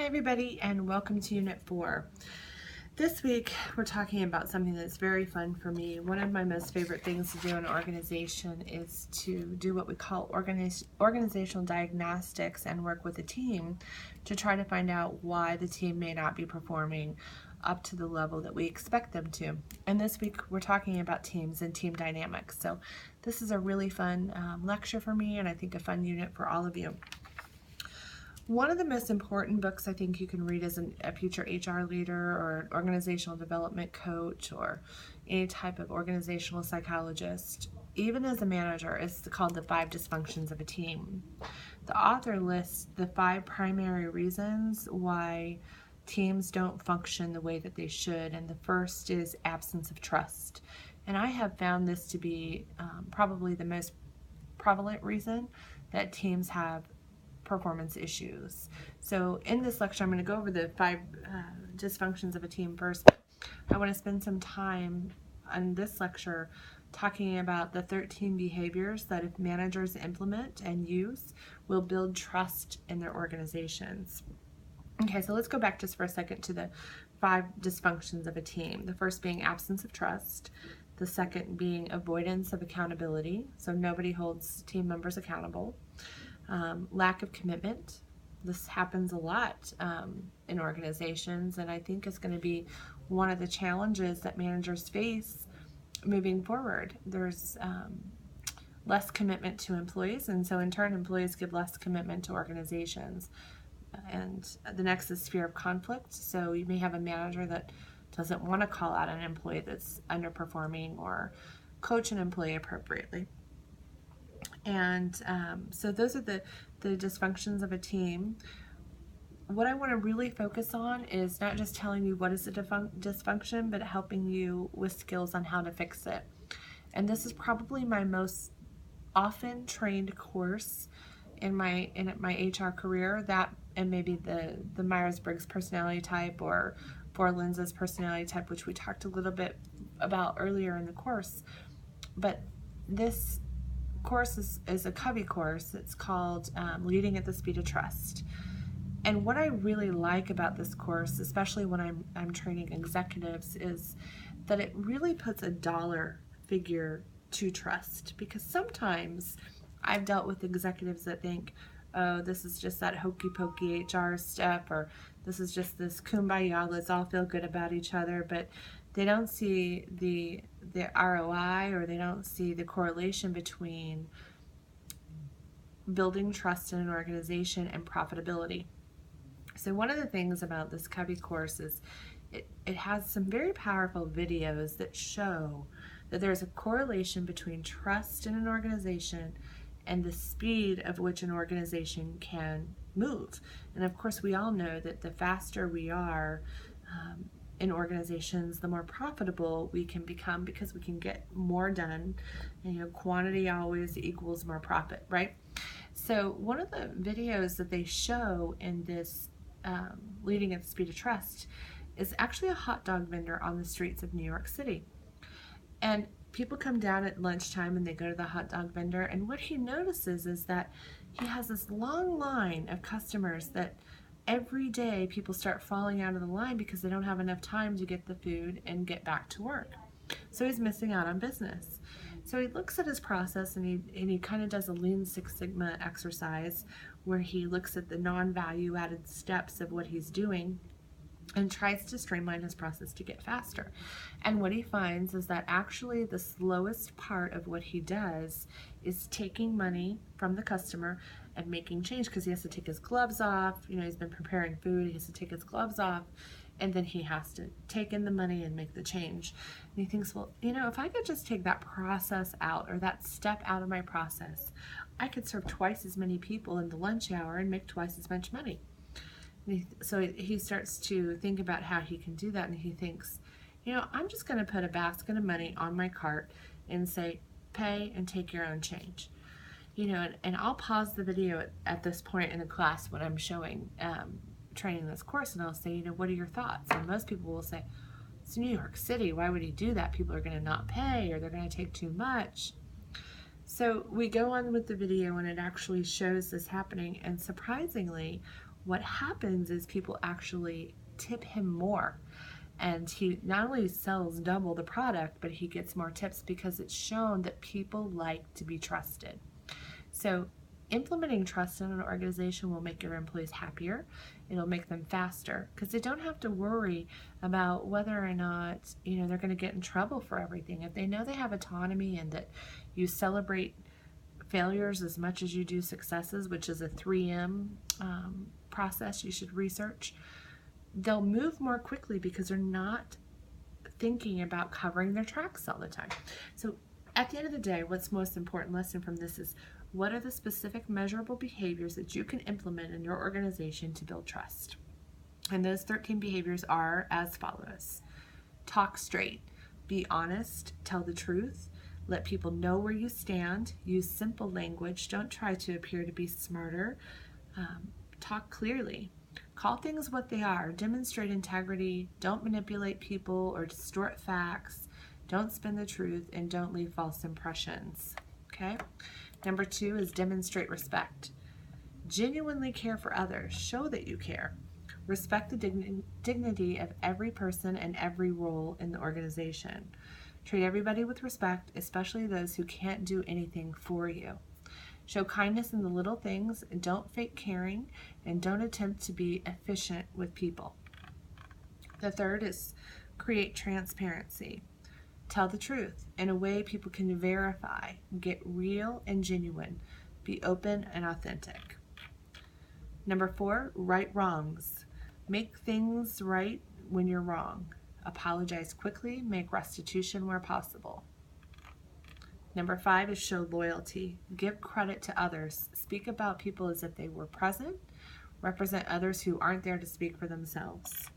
everybody, and welcome to Unit 4. This week we're talking about something that's very fun for me. One of my most favorite things to do in an organization is to do what we call organizational diagnostics and work with a team to try to find out why the team may not be performing up to the level that we expect them to. And this week we're talking about teams and team dynamics. So this is a really fun lecture for me, and I think a fun unit for all of you. One of the most important books I think you can read as a future HR leader or an organizational development coach or any type of organizational psychologist, even as a manager, is called The 5 Dysfunctions of a Team. The author lists the 5 primary reasons why teams don't function the way that they should, and the first is absence of trust. And I have found this to be probably the most prevalent reason that teams have performance issues. So in this lecture, I'm going to go over the 5 dysfunctions of a team first. I want to spend some time on this lecture talking about the 13 behaviors that if managers implement and use will build trust in their organizations. Okay, so let's go back just for a second to the 5 dysfunctions of a team. The first being absence of trust. The second being avoidance of accountability. So nobody holds team members accountable. Lack of commitment. This happens a lot in organizations, and I think it's going to be one of the challenges that managers face moving forward. There's less commitment to employees, and so in turn employees give less commitment to organizations. And the next is fear of conflict. So you may have a manager that doesn't want to call out an employee that's underperforming or coach an employee appropriately. And so those are the dysfunctions of a team. What I want to really focus on is not just telling you what is a dysfunction, but helping you with skills on how to fix it. And this is probably my most often trained course in my HR career, that and maybe the Myers-Briggs personality type or Four Lenses personality type, which we talked a little bit about earlier in the course. But this course is a Covey course. It's called Leading at the Speed of Trust. And what I really like about this course, especially when I'm training executives, is that it really puts a dollar figure to trust. Because sometimes I've dealt with executives that think, oh, this is just that hokey pokey HR stuff, or this is just this kumbaya, let's all feel good about each other, but they don't see the ROI, or they don't see the correlation between building trust in an organization and profitability. So one of the things about this Covey course is it has some very powerful videos that show that there's a correlation between trust in an organization and the speed of which an organization can move. And of course, we all know that the faster we are in organizations, the more profitable we can become, because we can get more done. And, quantity always equals more profit, right? So one of the videos that they show in this Leading at the Speed of Trust is actually a hot dog vendor on the streets of New York City. And people come down at lunchtime and they go to the hot dog vendor, and what he notices is that he has this long line of customers that every day people start falling out of the line because they don't have enough time to get the food and get back to work. So he's missing out on business. So he looks at his process, and he kind of does a Lean Six Sigma exercise where he looks at the non-value added steps of what he's doing and tries to streamline his process to get faster. And what he finds is that actually the slowest part of what he does is taking money from the customer and making change, because he has to take his gloves off. He's been preparing food, he has to take his gloves off, and then he has to take in the money and make the change. And he thinks, well, if I could just take that process out, or that step out of my process, I could serve twice as many people in the lunch hour and make twice as much money. So he starts to think about how he can do that, and he thinks, I'm just going to put a basket of money on my cart and say, pay and take your own change. And I'll pause the video at this point in the class when I'm showing, training this course, and I'll say, what are your thoughts? And most people will say, it's New York City, why would he do that? People are going to not pay, or they're going to take too much. So we go on with the video, and it actually shows this happening, and surprisingly, what happens is people actually tip him more. And he not only sells double the product, but he gets more tips because it's shown that people like to be trusted. So implementing trust in an organization will make your employees happier. It'll make them faster because they don't have to worry about whether or not, they're going to get in trouble for everything. If they know they have autonomy and that you celebrate failures as much as you do successes, which is a 3M process you should research, they'll move more quickly because they're not thinking about covering their tracks all the time. So at the end of the day, what's most important lesson from this is, what are the specific measurable behaviors that you can implement in your organization to build trust? And those 13 behaviors are as follows. Talk straight. Be honest. Tell the truth. Let people know where you stand. Use simple language. Don't try to appear to be smarter. Talk clearly. Call things what they are. Demonstrate integrity. Don't manipulate people or distort facts. Don't spin the truth, and don't leave false impressions. Okay? Number 2 is demonstrate respect. Genuinely care for others. Show that you care. Respect the dignity of every person and every role in the organization. Treat everybody with respect, especially those who can't do anything for you. Show kindness in the little things, and don't fake caring, and don't attempt to be efficient with people. The third is create transparency. Tell the truth in a way people can verify. Get real and genuine. Be open and authentic. Number 4, right wrongs. Make things right when you're wrong. Apologize quickly. Make restitution where possible. Number 5 is show loyalty. Give credit to others. Speak about people as if they were present. Represent others who aren't there to speak for themselves.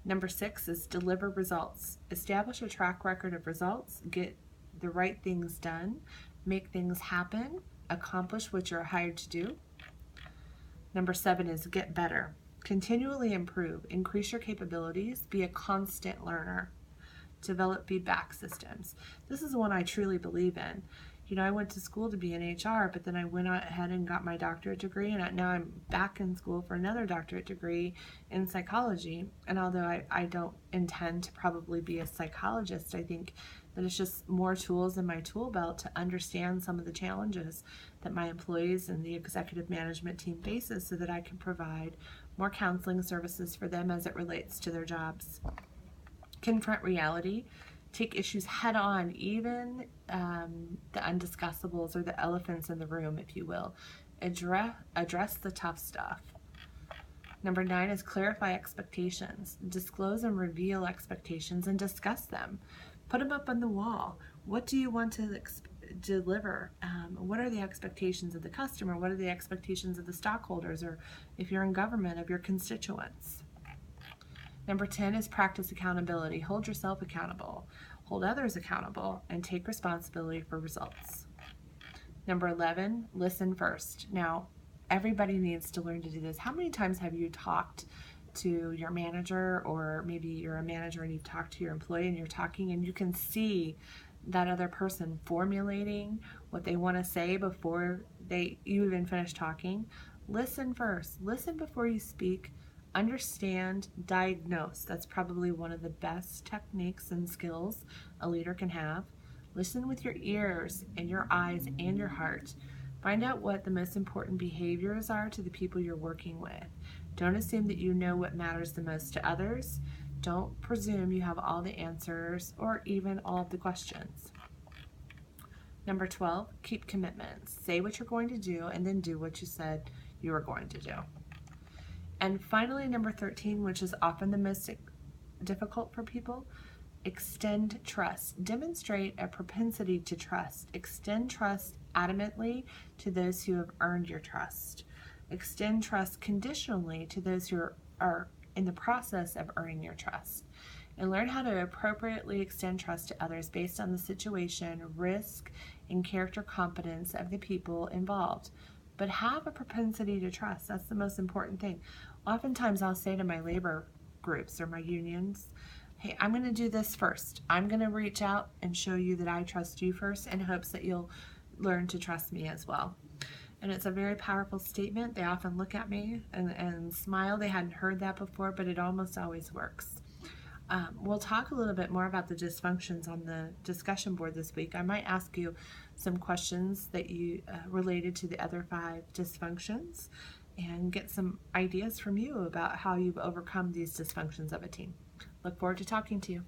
Number 6 is deliver results. Establish a track record of results. Get the right things done. Make things happen. Accomplish what you're hired to do. Number 7 is get better. Continually improve. Increase your capabilities. Be a constant learner. Develop feedback systems. This is one I truly believe in. I went to school to be in HR, but then I went ahead and got my doctorate degree, and now I'm back in school for another doctorate degree in psychology. And although I don't intend to probably be a psychologist, I think that it's just more tools in my tool belt to understand some of the challenges that my employees and the executive management team faces so that I can provide more counseling services for them as it relates to their jobs. Confront reality. Take issues head on, even the undiscussables or the elephants in the room, if you will. Address the tough stuff. Number 9 is clarify expectations. Disclose and reveal expectations and discuss them. Put them up on the wall. What do you want to deliver? What are the expectations of the customer? What are the expectations of the stockholders, or if you're in government, of your constituents? Number 10 is practice accountability. Hold yourself accountable. Hold others accountable, and take responsibility for results. Number 11, listen first. Now, everybody needs to learn to do this. How many times have you talked to your manager, or maybe you're a manager and you've talked to your employee and you're talking and you can see that other person formulating what they want to say before you even finish talking? Listen first. Listen before you speak. Understand, diagnose. That's probably one of the best techniques and skills a leader can have. Listen with your ears and your eyes and your heart. Find out what the most important behaviors are to the people you're working with. Don't assume that you know what matters the most to others. Don't presume you have all the answers or even all of the questions. Number 12, keep commitments. Say what you're going to do and then do what you said you were going to do. And finally, number 13, which is often the most difficult for people, extend trust. Demonstrate a propensity to trust. Extend trust adamantly to those who have earned your trust. Extend trust conditionally to those who are in the process of earning your trust. And learn how to appropriately extend trust to others based on the situation, risk, and character competence of the people involved. But have a propensity to trust. That's the most important thing. Oftentimes I'll say to my labor groups or my unions, hey, I'm going to do this first. I'm going to reach out and show you that I trust you first in hopes that you'll learn to trust me as well. And it's a very powerful statement. They often look at me and smile. They hadn't heard that before, but it almost always works. We'll talk a little bit more about the dysfunctions on the discussion board this week. I might ask you some questions that you related to the other 5 dysfunctions and get some ideas from you about how you've overcome these dysfunctions of a team. Look forward to talking to you.